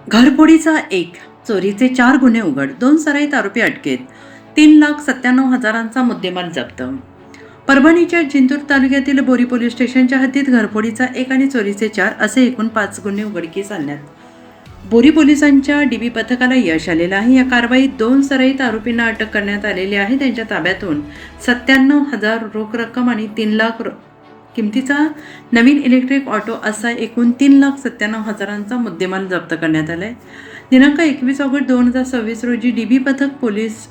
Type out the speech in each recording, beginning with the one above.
घरफोडीचा एक, चोरीचे 4 गुन्हे उघड, 2 सराईत आरोपी अटकेत, 3,97,000चा मुद्देमाल जप्त. परभणीच्या जिंतूर तालुक्यातील बोरी पोलीस स्टेशनच्या हद्दीत घरफोडीचा 1 आणि चोरीचे 4 असे एकूण 5 गुन्हे उघडकीस आणण्यात बोरी पोलिसांच्या डीबी पथकाला यश आलेलं आहे. या कारवाईत 2 सराईत आरोपींना अटक करण्यात आलेली आहे. त्यांच्या ताब्यातून 97,000 रोख रक्कम आणि 3 लाख किमतीचा नवीन इलेक्ट्रिक ऑटो असा एकूण 3,97,000चा मुद्देमाल जप्त करण्यात आलाय. दिनांक 21 ऑगस्ट 2026 रोजी डीबी पथक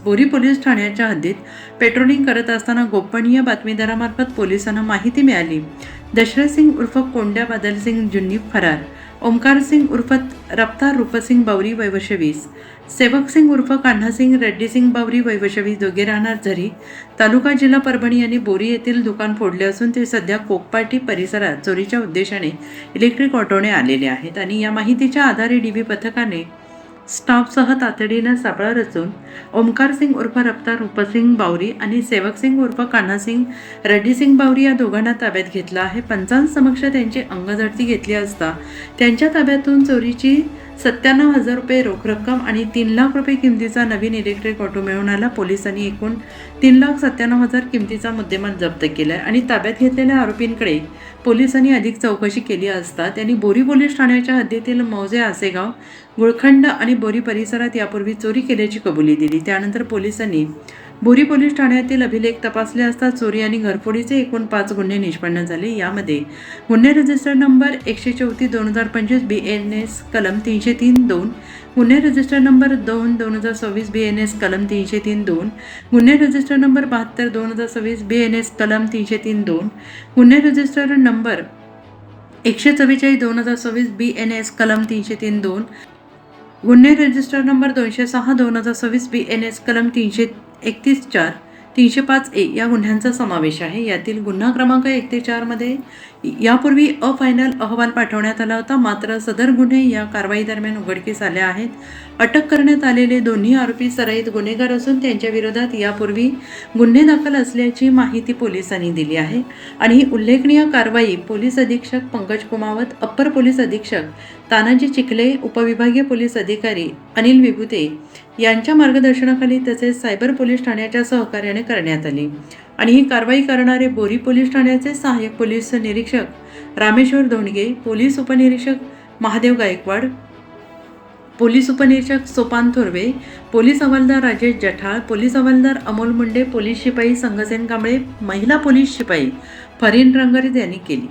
बोरी पोलीस ठाण्याच्या हद्दीत पेट्रोलिंग करत असताना गोपनीय बातमीदारामार्फत पोलिसांना माहिती मिळाली. दशरथ सिंग उर्फ कोंड्या बादल सिंग जुन्नी फरार, ओमकार सिंग उर्फ रफ्तार रूपसिंग बावरी वय 20, सेवक सिंग उर्फ कान्हासिंग रेड्डी सिंग बावरी वय 20 दोघे राहणार झरी, तालुका जिल्हा परभणी यांनी बोरी येथील दुकान फोडले असून ते सध्या कोकपाटी परिसरात चोरीच्या उद्देशाने इलेक्ट्रिक ऑटोने आलेले आहेत. आणि या माहितीच्या आधारे डीबी पथकाने स्टाफसह तातडीनं सापळा रचून ओमकार सिंग उर्फ रफ्तार रूपसिंग बावरी आणि सेवक सिंग उर्फ कान्हासिंग रेड्डी सिंग बावरी या दोघांना ताब्यात घेतला आहे. पंचांसमक्ष त्यांची अंगझडती घेतली असता त्यांच्या ताब्यातून चोरीची 97,000 रुपये रोख रक्कम आणि 3 लाख रुपये किमतीचा नवीन इलेक्ट्रिक ऑटो मिळवून आला. पोलिसांनी एकूण 3,97,000 किमतीचा मुद्देमाल जप्त केलाय आणि ताब्यात घेतलेल्या आरोपींकडे पोलिसांनी अधिक चौकशी केली असता त्यांनी बोरी पोलीस ठाण्याच्या हद्दीतील मौजे आसेगाव, गुळखंड आणि बोरी परिसरात यापूर्वी चोरी केल्याची कबुली दिली. त्यानंतर पोलिसांनी बोरी पोलीस ठाण्यातील अभिलेख तपासले असता चोरी आणि घरफोडीचे एकूण 5 गुन्हे निष्पन्न झाले. यामध्ये गुन्हे रजिस्टर नंबर 134/2025 BNS कलम 303-2, गुन्हे रजिस्टर नंबर 2/2026 BNS कलम 303-2, गुन्हे रजिस्टर नंबर 72/2026 BNS कलम 303-2, गुन्हे रजिस्टर नंबर 144/2026 BNS कलम 303-2, गुन्हे रजिस्टर नंबर 206/2026 BNS कलम 331-4, 305A या गुन्ह्यांचा समावेश आहे. यातील गुन्हा क्रमांक 1 ते 4 मध्ये यापूर्वी अफायनल अहवाल पाठवण्यात आला होता. मात्र सदर गुन्हे या कारवाई दरम्यान उघडकीस आले आहेत. अटक करण्यात आलेले दोन्ही आरोपी सराईत गुन्हेगार असून त्यांच्या विरोधात यापूर्वी गुन्हे दाखल असल्याची माहिती पोलिसांनी दिली आहे. आणि ही उल्लेखनीय कारवाई पोलीस अधीक्षक पंकज कुमावत, अप्पर पोलीस अधीक्षक तानाजी चिखले, उपविभागीय पोलीस अधिकारी अनिल विभूते यांच्या मार्गदर्शनाखाली तसेच सायबर पोलीस ठाण्याच्या सहकार्याने करण्यात आली. आणि ही कारवाई करणारे बोरी पोलीस ठाण्याचे सहाय्यक पोलीस निरीक्षक रामेश्वर धोंडगे, पोलीस उपनिरीक्षक महादेव गायकवाड, पोलीस उपनिरीक्षक सोपान थोरवे, पोलीस हवालदार राजेश जठाळ, पोलीस हवालदार अमोल मुंडे, पोलीस शिपाई संघसेन कांबळे, महिला पोलीस शिपाई फरीन रंगरीत यांनी केली.